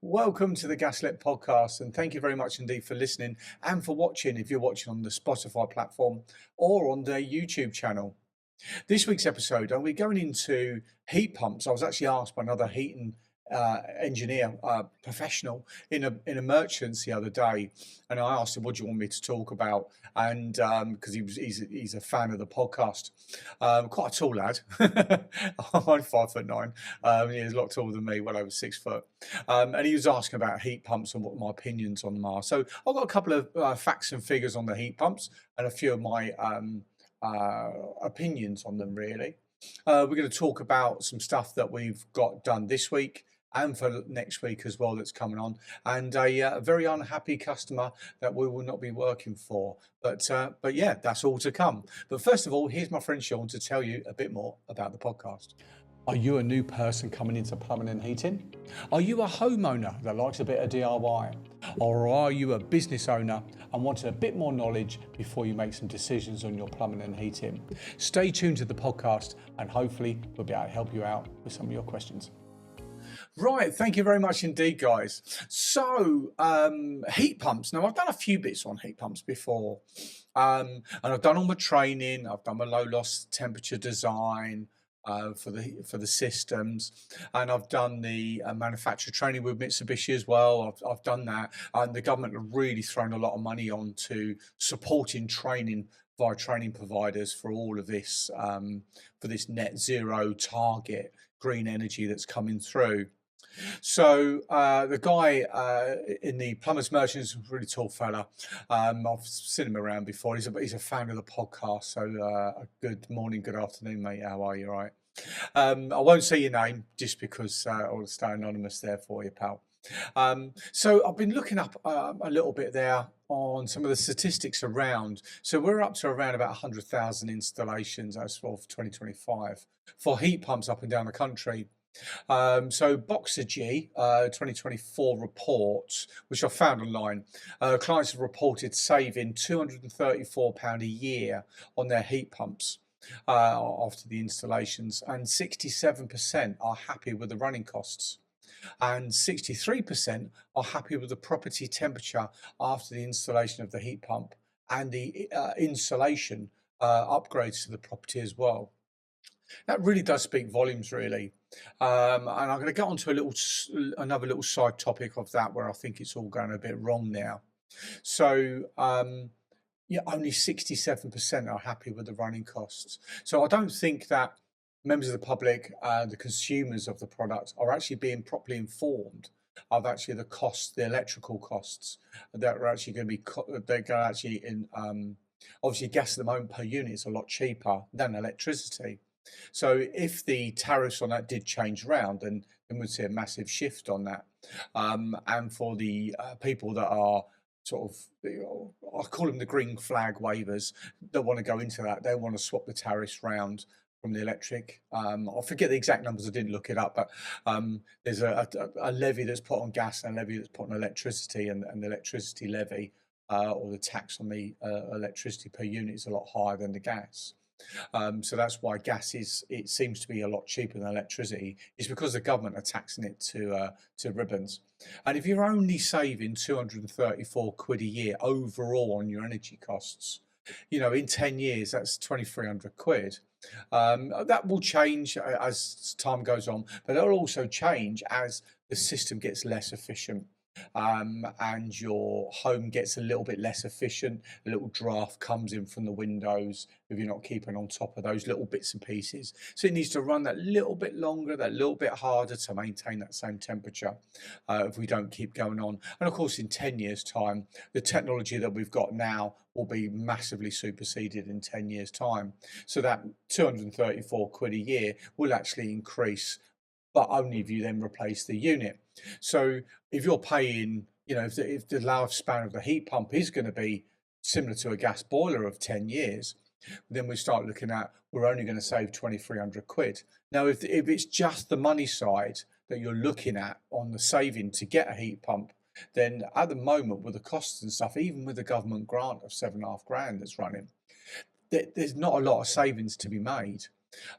Welcome to the Gaslec podcast, and thank you very much indeed for listening and for watching if you're watching on the Spotify platform or on the YouTube channel. This week's episode, I'll be going into heat pumps. I was actually asked by another heating engineer, professional in a merchants the other day, and I asked him, "What do you want me to talk about?" And because he's a fan of the podcast, quite a tall lad. I'm 5'9". He's a lot taller than me, well over 6 foot. And he was asking about heat pumps and what my opinions on them are. So I've got a couple of facts and figures on the heat pumps and a few of my opinions on them, really. We're going to talk about some stuff that we've got done this week and for next week as well that's coming on, and a very unhappy customer that we will not be working for. But yeah, that's all to come. But first of all, here's my friend Sean to tell you a bit more about the podcast. Are you a new person coming into plumbing and heating? Are you a homeowner that likes a bit of DIY? Or are you a business owner and want a bit more knowledge before you make some decisions on your plumbing and heating? Stay tuned to the podcast and hopefully we'll be able to help you out with some of your questions. Right, thank you very much indeed, guys. So, heat pumps. Now, I've done a few bits on heat pumps before, and I've done all my training. I've done my low loss temperature design for the systems, and I've done the manufacturer training with Mitsubishi as well. I've done that, and the government have really thrown a lot of money on to supporting training via training providers for all of this for this net zero target green energy that's coming through. So the guy in the plumbers merchant is a really tall fella. I've seen him around before. He's a fan of the podcast. So good morning, good afternoon, mate. How are you? All right. I won't say your name just because I'll stay anonymous there for you, pal. So I've been looking up a little bit there on some of the statistics around. So we're up to around about 100,000 installations as of 2025 for heat pumps up and down the country. So Boxergy 2024 reports, which I found online, clients have reported saving £234 a year on their heat pumps after the installations, and 67% are happy with the running costs, and 63% are happy with the property temperature after the installation of the heat pump and the insulation upgrades to the property as well. That really does speak volumes, really. And I'm going to get on to another little side topic of that where I think it's all going a bit wrong now. So, yeah, only 67% are happy with the running costs. So I don't think that members of the public, the consumers of the product, are actually being properly informed of actually the costs, the electrical costs that are actually going to be, they're going to actually obviously gas at the moment per unit is a lot cheaper than electricity. So if the tariffs on that did change around, then we'd see a massive shift on that. And for the people that are sort of, I call them the green flag wavers, that want to go into that, they want to swap the tariffs round from the electric. I forget the exact numbers, I didn't look it up, but there's a levy that's put on gas and a levy that's put on electricity, and the electricity levy or the tax on the electricity per unit is a lot higher than the gas. So that's why gas it seems to be a lot cheaper than electricity. It's because the government are taxing it to ribbons. And if you're only saving 234 quid a year overall on your energy costs, you know, in 10 years, that's 2,300 quid. That will change as time goes on, but it'll also change as the system gets less efficient. And your home gets a little bit less efficient. A little draft comes in from the windows if you're not keeping on top of those little bits and pieces. So it needs to run that little bit longer, that little bit harder to maintain that same temperature if we don't keep going on. And of course, in 10 years' time, the technology that we've got now will be massively superseded in 10 years' time. So that 234 quid a year will actually increase, but only if you then replace the unit. So if you're paying, you know, if the lifespan of the heat pump is going to be similar to a gas boiler of 10 years, then we start looking at, we're only going to save 2,300 quid. Now, if it's just the money side that you're looking at on the saving to get a heat pump, then at the moment with the costs and stuff, even with the government grant of 7.5 grand that's running, there's not a lot of savings to be made.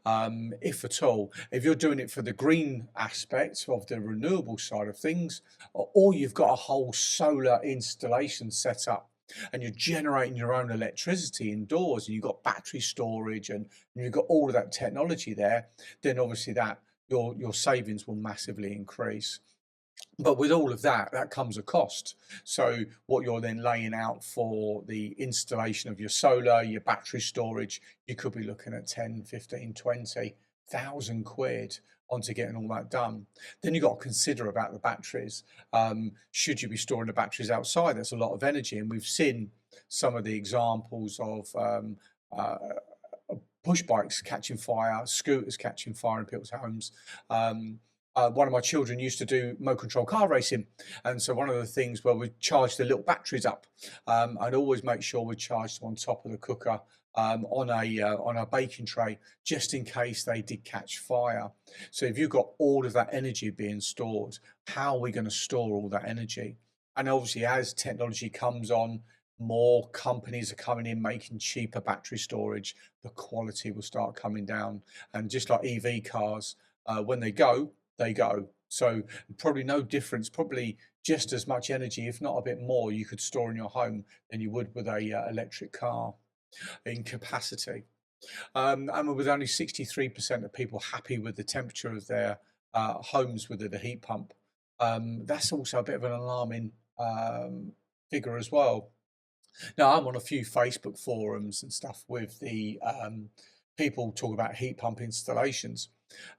if at all. If you're doing it for the green aspect of the renewable side of things, or you've got a whole solar installation set up and you're generating your own electricity indoors and you've got battery storage and you've got all of that technology there, then obviously that your savings will massively increase. But with all of that, that comes a cost. So what you're then laying out for the installation of your solar, your battery storage, you could be looking at 10, 15, 20,000 quid onto getting all that done. Then you've got to consider about the batteries. Should you be storing the batteries outside? There's a lot of energy, and we've seen some of the examples of uh, push bikes catching fire, scooters catching fire in people's homes. One of my children used to do motor control car racing, and so one of the things where we charge the little batteries up, I'd always make sure we charged them on top of the cooker on a baking tray, just in case they did catch fire. So if you've got all of that energy being stored, how are we going to store all that energy? And obviously, as technology comes on, more companies are coming in making cheaper battery storage. The quality will start coming down, and just like EV cars, when they go, they go. So probably no difference, probably just as much energy, if not a bit more, you could store in your home than you would with a electric car in capacity. And with only 63% of people happy with the temperature of their homes with the heat pump, that's also a bit of an alarming figure as well. Now, I'm on a few Facebook forums and stuff with the people talk about heat pump installations.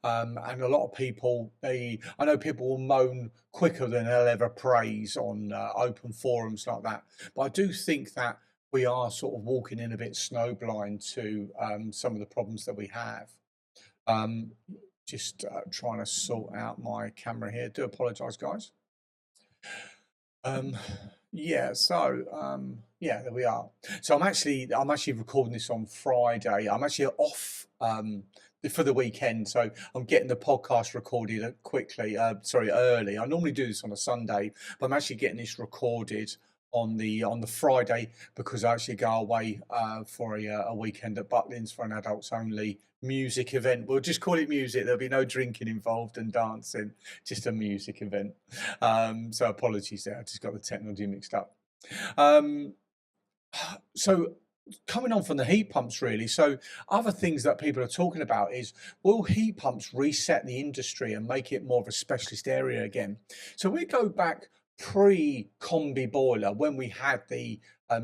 And a lot of people, I know people will moan quicker than they'll ever praise on open forums like that. But I do think that we are sort of walking in a bit snowblind to some of the problems that we have. Um, just trying to sort out my camera here. Do apologise, guys. Um, yeah, so yeah, there we are. So I'm actually recording this on Friday. I'm actually off for the weekend, so I'm getting the podcast recorded quickly. Sorry, early. I normally do this on a Sunday, but I'm actually getting this recorded on the Friday because I actually go away for a weekend at Butlins for an adults only music event. We'll just call it music. There'll be no drinking involved and dancing, just a music event. So apologies there. I just got the technology mixed up. Um, so coming on from the heat pumps really, so other things that people are talking about is, will heat pumps reset the industry and make it more of a specialist area again? So we go back pre-combi boiler when we had the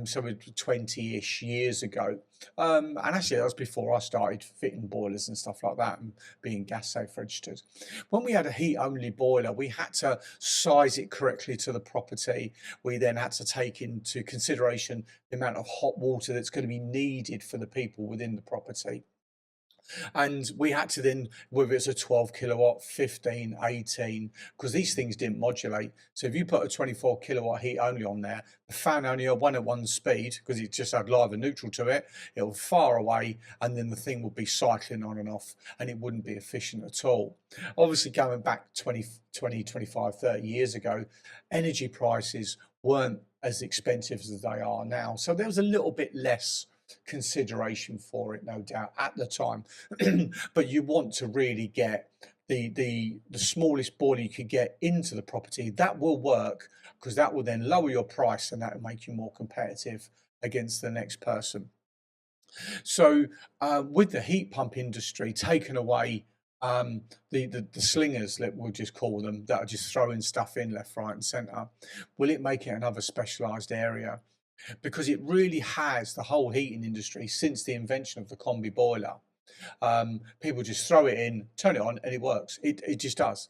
so 20-ish years ago, and actually that was before I started fitting boilers and stuff like that and being gas safe registered. When we had a heat only boiler, we had to size it correctly to the property. We then had to take into consideration the amount of hot water that's going to be needed for the people within the property. And we had to then, whether it's a 12 kilowatt, 15, 18, because these things didn't modulate. So if you put a 24 kilowatt heat only on there, the fan only had one at one speed because it just had live and neutral to it. It'll far away, and then the thing would be cycling on and off, and it wouldn't be efficient at all. Obviously, going back 20, 25, 30 years ago, energy prices weren't as expensive as they are now. So there was a little bit less consideration for it, no doubt, at the time. But you want to really get the smallest boiler you could get into the property. That will work because that will then lower your price and that will make you more competitive against the next person. So with the heat pump industry taken away, the slingers, that we'll just call them, that are just throwing stuff in left, right, and centre, will it make it another specialised area? Because it really has, the whole heating industry since the invention of the combi boiler. People just throw it in, turn it on, and it works. It just does.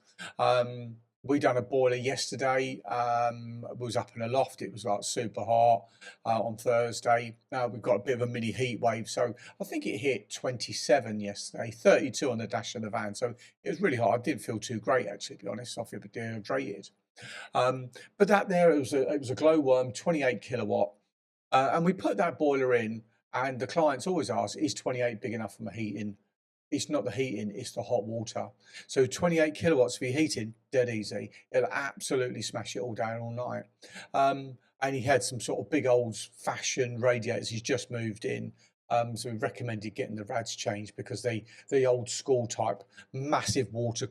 We done a boiler yesterday. It was up in a loft. It was like super hot on Thursday. We've got a bit of a mini heat wave, so I think it hit 27 yesterday, 32 on the dash of the van. So it was really hot. I didn't feel too great actually, to be honest. I feel a bit dehydrated. But that there, it was a glowworm, 28 kilowatt. And we put that boiler in, and the clients always ask, is 28 big enough for my heating? It's not the heating, it's the hot water. So 28 kilowatts for your heating, dead easy. It'll absolutely smash it all down all night. And he had some sort of big old fashioned radiators. He's just moved in. So we recommended getting the rads changed because the old school type, massive water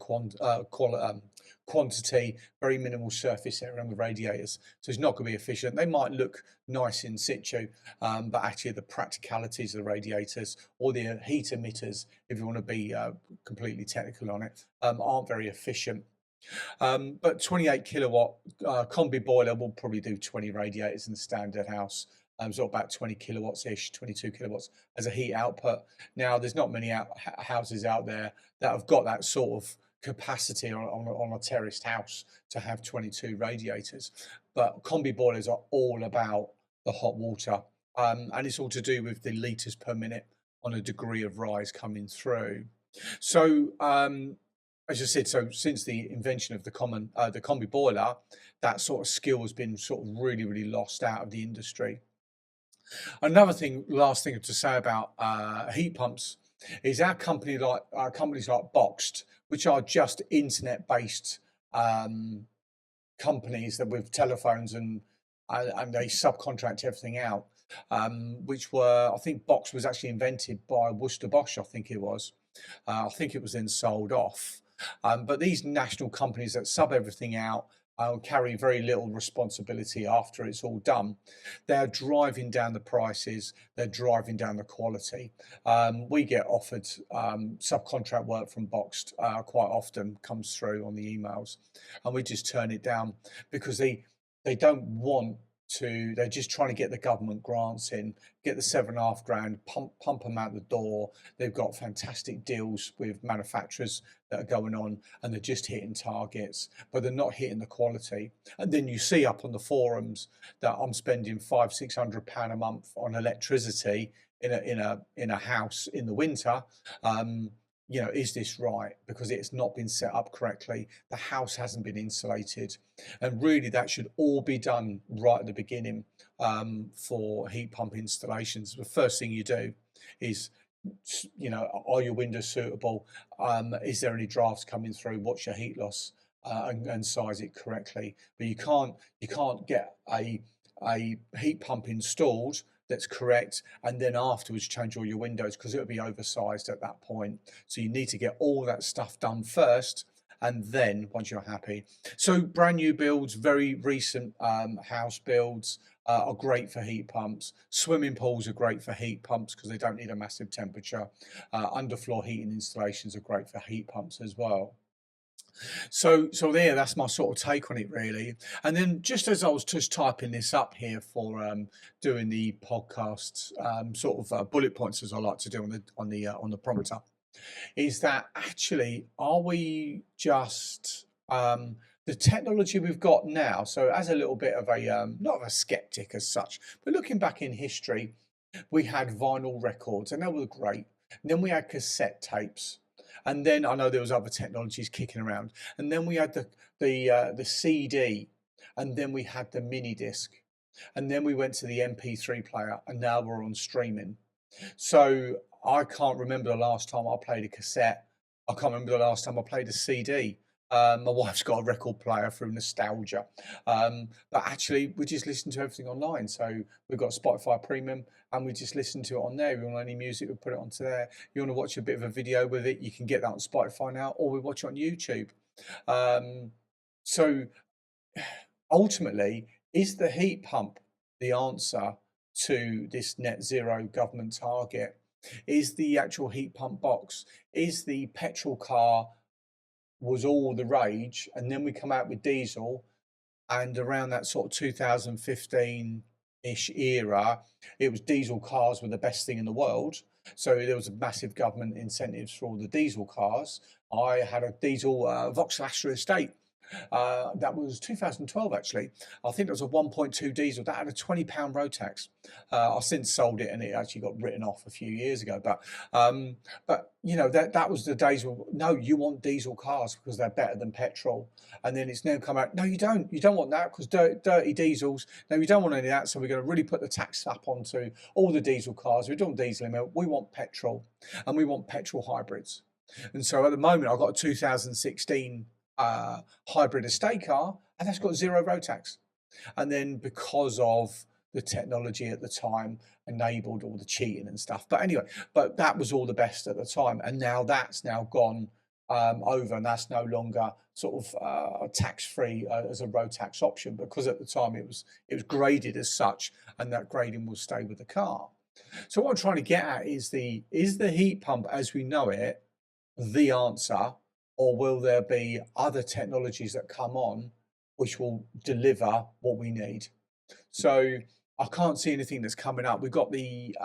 quantity, very minimal surface area on the radiators. So it's not going to be efficient. They might look nice in situ, but actually the practicalities of the radiators or the heat emitters, if you want to be completely technical on it, aren't very efficient. But 28 kilowatt combi boiler will probably do 20 radiators in the standard house. So about 20 kilowatts ish, 22 kilowatts as a heat output. Now, there's not many houses out there that have got that sort of capacity on a terraced house to have 22 radiators. But combi boilers are all about the hot water, and it's all to do with the litres per minute on a degree of rise coming through. So, as I said, so since the invention of the combi boiler, that sort of skill has been sort of really lost out of the industry. Another thing, last thing to say about heat pumps is companies like Boxed, which are just internet-based companies that with telephones and they subcontract everything out. Which were, I think, Box was actually invented by Worcester Bosch. I think it was. I think it was then sold off. But these national companies that sub everything out carry very little responsibility after it's all done. They're driving down the prices, they're driving down the quality. We get offered subcontract work from Boxed quite often, comes through on the emails, and we just turn it down because they don't want to, they're just trying to get the government grants in, get the 7.5 grand, pump them out the door. They've got fantastic deals with manufacturers that are going on, and they're just hitting targets, but they're not hitting the quality. And then you see up on the forums that I'm spending £500-600 a month on electricity in a house in the winter. Is this right? Because it's not been set up correctly. The house hasn't been insulated. And really that should all be done right at the beginning for heat pump installations. The first thing you do is, are your windows suitable? Is there any drafts coming through? What's your heat loss? And size it correctly. But you can't get a heat pump installed that's correct and then afterwards change all your windows because it'll be oversized at that point. So you need to get all that stuff done first, and then once you're happy. So brand new builds, very recent house builds are great for heat pumps. Swimming pools are great for heat pumps because they don't need a massive temperature. Underfloor heating installations are great for heat pumps as well. So there, that's my sort of take on it, really. And then just as I was just typing this up here for doing the podcast, sort of bullet points as I like to do on the prompter, is that actually are we just the technology we've got now? So as a little bit of a not of a skeptic as such, but looking back in history, we had vinyl records and they were great. And then we had cassette tapes. And then I know there was other technologies kicking around. And then we had the CD, and then we had the mini disc, and then we went to the MP3 player, and now we're on streaming. So I can't remember the last time I played a cassette. I can't remember the last time I played a CD. My wife's got a record player through nostalgia, but actually we just listen to everything online. So we've got Spotify Premium, and we just listen to it on there. If you want any music, we put it onto there. You want to watch a bit of a video with it, you can get that on Spotify now, or we watch it on YouTube. So ultimately, is the heat pump the answer to this net zero government target? Is the actual heat pump box? Is the petrol car was all the rage, and then we come out with diesel, and around that sort of 2015-ish era, it was diesel cars were the best thing in the world. So there was a massive government incentives for all the diesel cars. I had a diesel Vauxhall Astra estate. That was 2012 actually. I think it was a 1.2 diesel that had a £20 road tax. I've since sold it and it actually got written off a few years ago. But that was the days where no, you want diesel cars because they're better than petrol. And then it's now come out, no, you don't. You don't want that because dirty diesels. No, you don't want any of that. So we're going to really put the tax up onto all the diesel cars. We don't want diesel anymore. We want petrol, and we want petrol hybrids. And so at the moment, I've got a 2016 hybrid estate car, and that's got 0 road tax. And then because of the technology at the time enabled all the cheating and stuff. But anyway, but that was all the best at the time, and now that's now gone over, and that's no longer sort of tax-free as a road tax option, because at the time it was graded as such, and that grading will stay with the car. So what I'm trying to get at is the heat pump as we know it the answer, or will there be other technologies that come on which will deliver what we need? So I can't see anything that's coming up. We've got the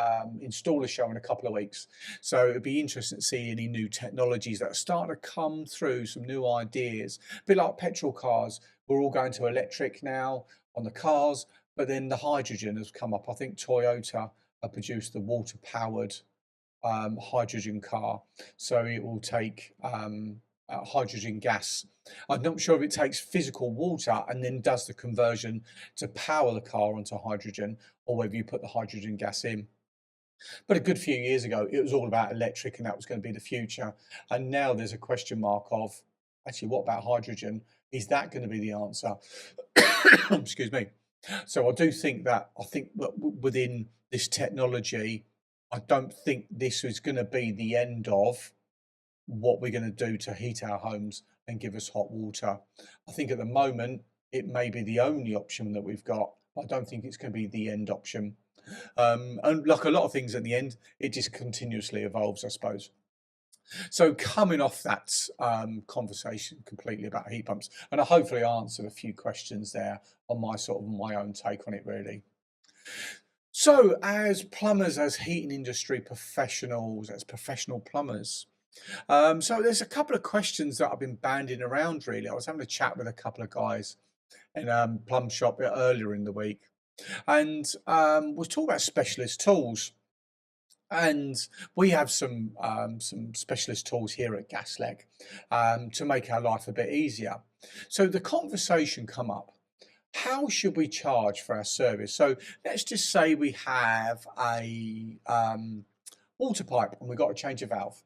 installer show in a couple of weeks, so it'd be interesting to see any new technologies that are starting to come through, some new ideas. A bit like petrol cars, we're all going to electric now on the cars, but then the hydrogen has come up. I think Toyota have produced the water-powered hydrogen car, so it will take hydrogen gas. I'm not sure if it takes physical water and then does the conversion to power the car onto hydrogen, or whether you put the hydrogen gas in. But a good few years ago, it was all about electric, and that was going to be the future. And now there's a question mark of, actually, what about hydrogen? Is that going to be the answer? Excuse me. So I do think that, within this technology, I don't think this is going to be the end of what we're going to do to heat our homes and give us hot water. I think at the moment it may be the only option that we've got. I don't think it's going to be the end option. And like a lot of things at the end, it just continuously evolves, I suppose. So coming off that conversation completely about heat pumps, and I hopefully answered a few questions there on my own take on it, really. So as plumbers, as heating industry professionals, as professional plumbers, so there's a couple of questions that I've been banding around, really. I was having a chat with a couple of guys in plum shop earlier in the week, and we're talking about specialist tools. And we have some specialist tools here at Gaslec to make our life a bit easier. So the conversation come up, how should we charge for our service? So let's just say we have a water pipe and we've got to change a valve.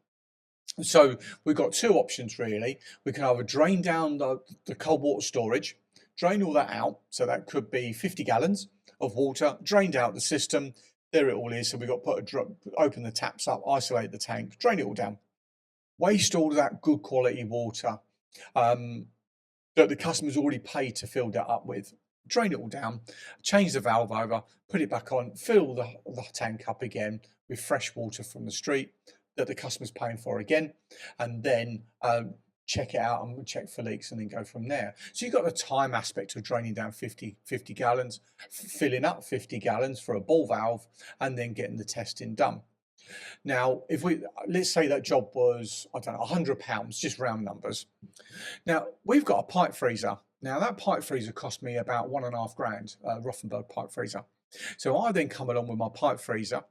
So we've got two options, really. We can either drain down the cold water storage, drain all that out. So that could be 50 gallons of water drained out the system. There it all is. So we've got to open the taps up, isolate the tank, drain it all down, waste all of that good quality water that the customer's already paid to fill that up with. Drain it all down, change the valve over, put it back on, fill the tank up again with fresh water from the street that the customer's paying for again, and then check it out and check for leaks and then go from there. So you've got the time aspect of draining down 50 gallons, filling up 50 gallons for a ball valve, and then getting the testing done. Now, let's say that job was, I don't know, £100, just round numbers. Now, we've got a pipe freezer. Now, that pipe freezer cost me about £1.5 grand, Rothenberg pipe freezer. So I then come along with my pipe freezer,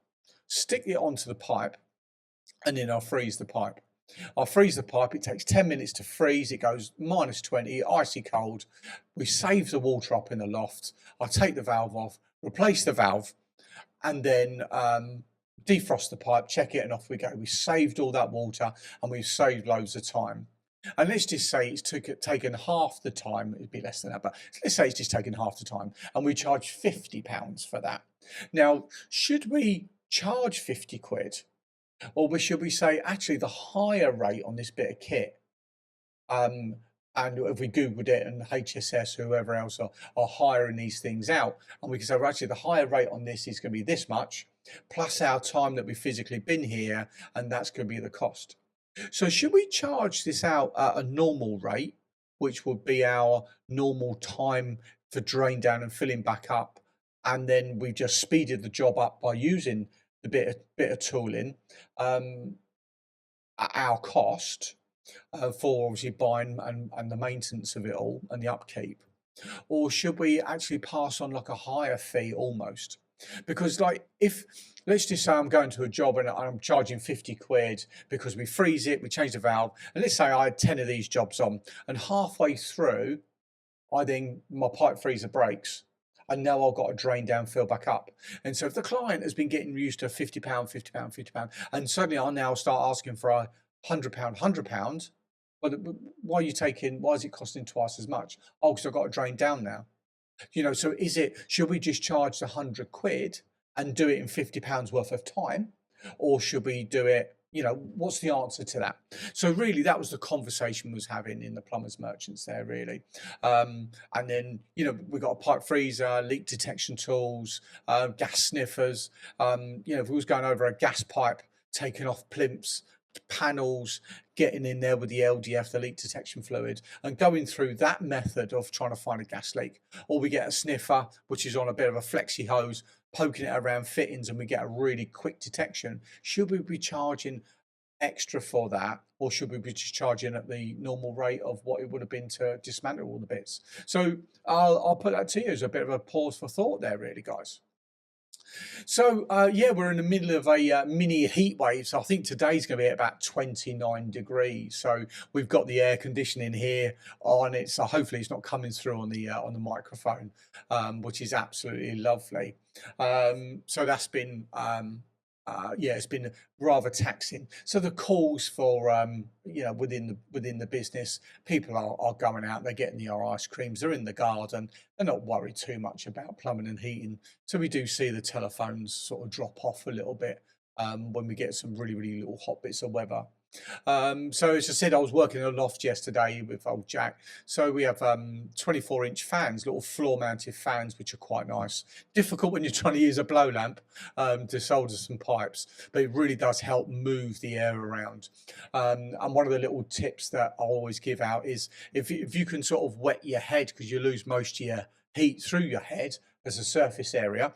stick it onto the pipe, and then I'll freeze the pipe. I'll freeze the pipe. It takes 10 minutes to freeze. It goes -20, icy cold. We save the water up in the loft. I take the valve off, replace the valve, and then defrost the pipe, check it, and off we go. We saved all that water and we've saved loads of time. And let's just say it's taken half the time. It'd be less than that, but let's say it's just taken half the time, and we charge £50 for that. Now, should we charge 50 quid? Or should we say, actually, the higher rate on this bit of kit, and if we Googled it and HSS, whoever else are hiring these things out, and we can say, well, actually, the higher rate on this is going to be this much, plus our time that we've physically been here, and that's going to be the cost. So should we charge this out at a normal rate, which would be our normal time for drain down and filling back up, and then we just speeded the job up by using the bit of tooling at our cost for obviously buying and the maintenance of it all and the upkeep? Or should we actually pass on like a higher fee almost? Because like, if let's just say I'm going to a job and I'm charging 50 quid because we freeze it, we change the valve, and let's say I had 10 of these jobs on, and halfway through my pipe freezer breaks, and now I've got to drain down, fill back up. And so if the client has been getting used to £50, £50, and suddenly I now start asking for a £100, but why is it costing twice as much? Oh, because I've got to drain down now. So should we just charge the 100 quid and do it in £50 worth of time? Or should we do it, what's the answer to that? So really that was the conversation we was having in the plumbers merchants there really. And then, we got a pipe freezer, leak detection tools, gas sniffers, if we was going over a gas pipe, taking off plimps, panels, getting in there with the LDF, the leak detection fluid, and going through that method of trying to find a gas leak. Or we get a sniffer, which is on a bit of a flexi hose, poking it around fittings, and we get a really quick detection. Should we be charging extra for that, or should we be just charging at the normal rate of what it would have been to dismantle all the bits? So I'll put that to you as a bit of a pause for thought there, really, guys. So yeah, we're in the middle of a mini heat wave. So I think today's going to be at about 29 degrees. So we've got the air conditioning here on it. So hopefully it's not coming through on the microphone, which is absolutely lovely. So that's been yeah, it's been rather taxing. So the calls for within the business, people are going out, they're getting their ice creams, they're in the garden, they're not worried too much about plumbing and heating. So we do see the telephones sort of drop off a little bit when we get some really, really little hot bits of weather. So as I said, I was working in a loft yesterday with old Jack. So we have 24-inch fans, little floor-mounted fans, which are quite nice. Difficult when you're trying to use a blow lamp to solder some pipes, but it really does help move the air around. And one of the little tips that I always give out is if you can sort of wet your head, because you lose most of your heat through your head as a surface area.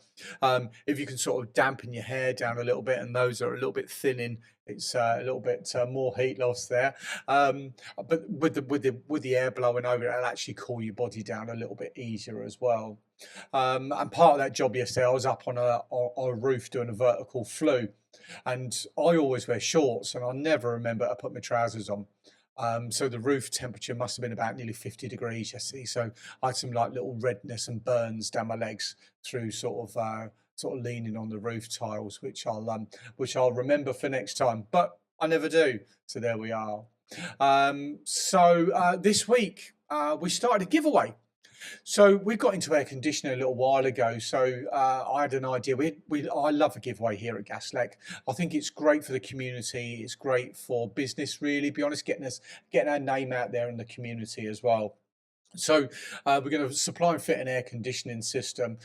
If you can sort of dampen your hair down a little bit, and those are a little bit thinning, it's a little bit more heat loss there. But with the air blowing over, it'll actually cool your body down a little bit easier as well. And part of that job yesterday, I was up on a roof doing a vertical flue, and I always wear shorts, and I never remember to put my trousers on. So the roof temperature must have been about nearly 50 degrees yesterday. So I had some like little redness and burns down my legs through sort of leaning on the roof tiles, which I'll remember for next time, but I never do. So there we are. This week we started a giveaway. So we got into air conditioning a little while ago. So I had an idea. I love a giveaway here at Gaslec. I think it's great for the community. It's great for business, really. Be honest, getting our name out there in the community as well. So we're going to supply and fit an air conditioning system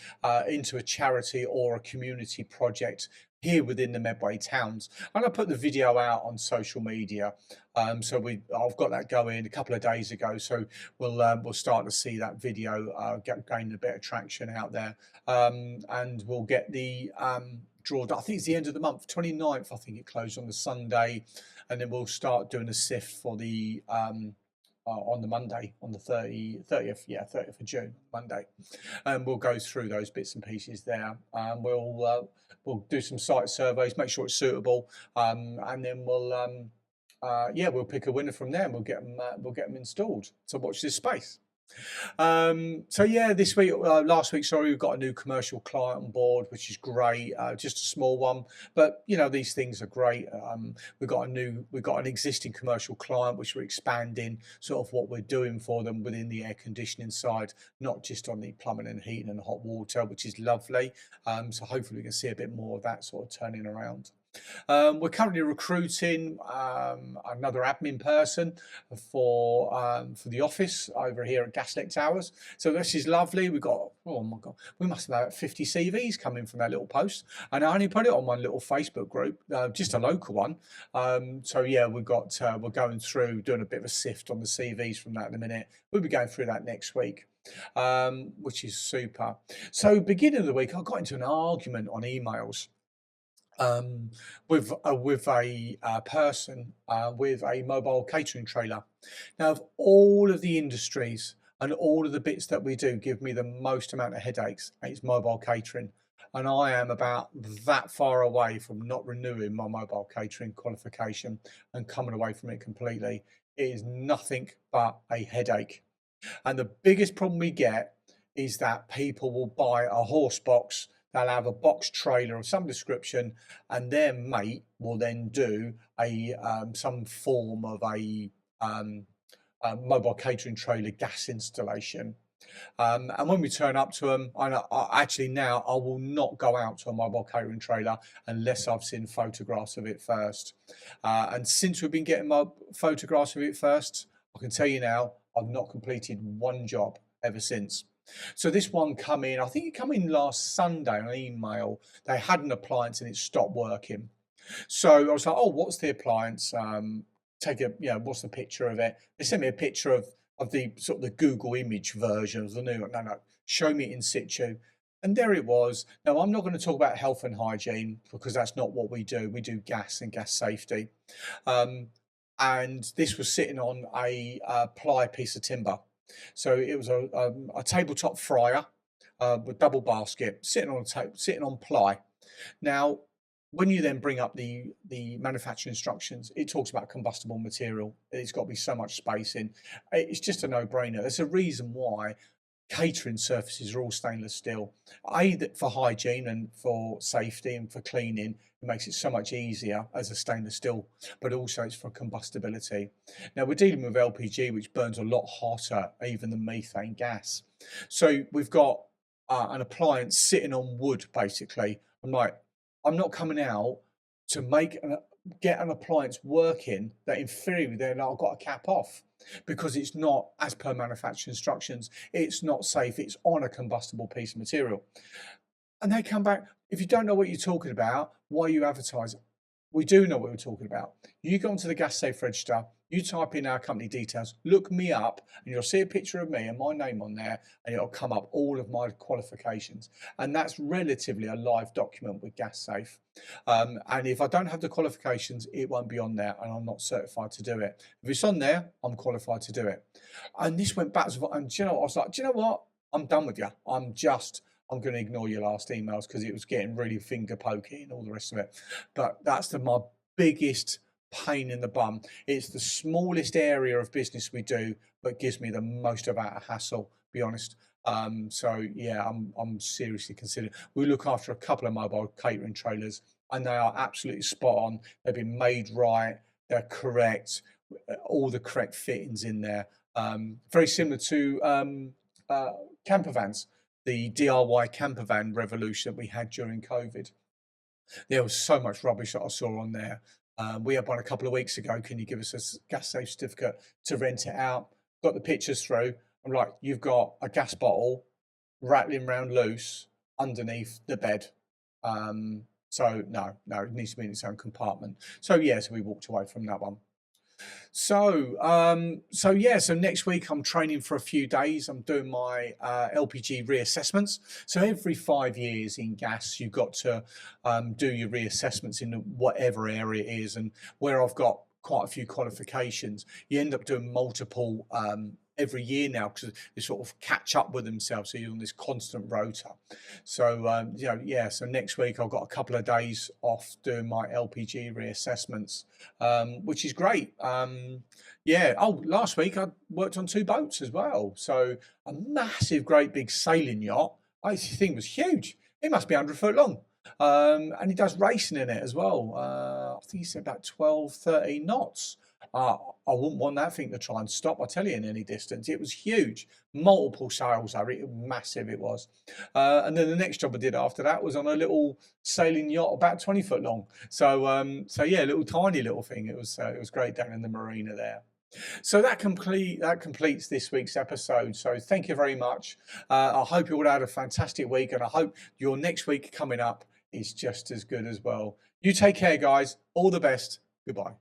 into a charity or a community project here within the Medway towns. I'm going to put the video out on social media. I've got that going a couple of days ago. So we'll start to see that video gain a bit of traction out there, and we'll get the draw. I think it's the end of the month, 29th. I think it closed on the Sunday, and then we'll start doing a sift for the on the Monday, on the 30th of June, Monday. And we'll go through those bits and pieces there. We'll do some site surveys, make sure it's suitable, and then we'll pick a winner from there, and we'll get them installed. So watch this space. So yeah, last week, sorry, we've got a new commercial client on board, which is great. Just a small one, but these things are great. We've got an existing commercial client, which we're expanding sort of what we're doing for them within the air conditioning side, not just on the plumbing and heating and hot water, which is lovely. So hopefully we can see a bit more of that sort of turning around. We're currently recruiting another admin person for the office over here at Gaslec Towers. So this is lovely. We've got, oh my God, we must have about 50 CVs coming from that little post. And I only put it on one little Facebook group, just a local one. So yeah, we're going through, doing a bit of a sift on the CVs from that in a minute. We'll be going through that next week. Which is super. So beginning of the week, I got into an argument on emails with a person with a mobile catering trailer. Now, of all of the industries and all of the bits that we do, give me the most amount of headaches, it's mobile catering. And I am about that far away from not renewing my mobile catering qualification and coming away from it completely. It is nothing but a headache. And the biggest problem we get is that people will buy a horse box. They'll have a box trailer of some description, and their mate will then do some form of a mobile catering trailer gas installation. And when we turn up to them, actually now I will not go out to a mobile catering trailer unless I've seen photographs of it first. And since we've been getting my photographs of it first, I can tell you now, I've not completed one job ever since. So this one come in, I think it come in last Sunday on email. They had an appliance and it stopped working. So I was like, oh, what's the appliance? Take a, what's the picture of it? They sent me a picture of the sort of the Google image version of the new. No, show me in situ. And there it was. Now, I'm not going to talk about health and hygiene because that's not what we do. We do gas and gas safety. And this was sitting on a ply piece of timber. So it was a tabletop fryer with double basket sitting on sitting on ply. Now, when you then bring up the manufacturer instructions, it talks about combustible material. It's got to be so much space in. It's just a no-brainer. There's a reason why catering surfaces are all stainless steel. For hygiene and for safety and for cleaning, it makes it so much easier as a stainless steel, but also it's for combustibility. Now we're dealing with LPG, which burns a lot hotter even than methane gas. So we've got an appliance sitting on wood, basically. I'm not coming out to get an appliance working that in theory then I've got a cap off because it's not as per manufacturer instructions. It's not safe. It's on a combustible piece of material. And they come back, if you don't know what you're talking about, why are you advertising? We do know what we're talking about. You go onto the Gas Safe Register, you type in our company details, look me up, and you'll see a picture of me and my name on there, and it'll come up all of my qualifications. And that's relatively a live document with Gas Safe. And if I don't have the qualifications, it won't be on there, and I'm not certified to do it. If it's on there, I'm qualified to do it. And this went back, and do you know what? I was like, do you know what? I'm done with you. I'm going to ignore your last emails because it was getting really finger pokey and all the rest of it. But that's my biggest pain in the bum. It's the smallest area of business we do, but gives me the most amount of hassle, be honest. So yeah, I'm seriously considering. We look after a couple of mobile catering trailers and they are absolutely spot on. They've been made right. They're correct. All the correct fittings in there. Very similar to camper vans. The DIY camper van revolution that we had during COVID. There was so much rubbish that I saw on there. We had one a couple of weeks ago. Can you give us a gas safe certificate to rent it out? Got the pictures through. I'm like, you've got a gas bottle rattling around loose underneath the bed. So no, it needs to be in its own compartment. So yeah, so we walked away from that one. So next week I'm training for a few days. I'm doing my LPG reassessments. So every 5 years in gas, you've got to do your reassessments in whatever area it is. And where I've got quite a few qualifications, you end up doing multiple every year now because they sort of catch up with themselves. So you're on this constant rota. So, so next week I've got a couple of days off doing my LPG reassessments, which is great. Last week I worked on 2 boats as well. So a massive, great big sailing yacht. This thing was huge. It must be 100 foot long. And he does racing in it as well. I think he said about 12, 13 knots. I wouldn't want that thing to try and stop, I tell you, in any distance. It was huge. Multiple sails over it. Massive it was. And then the next job I did after that was on a little sailing yacht about 20 foot long. So yeah, little tiny little thing. It was great down in the marina there. So that completes this week's episode. So thank you very much. I hope you all had a fantastic week, and I hope your next week coming up is just as good as well. You take care, guys. All the best. Goodbye.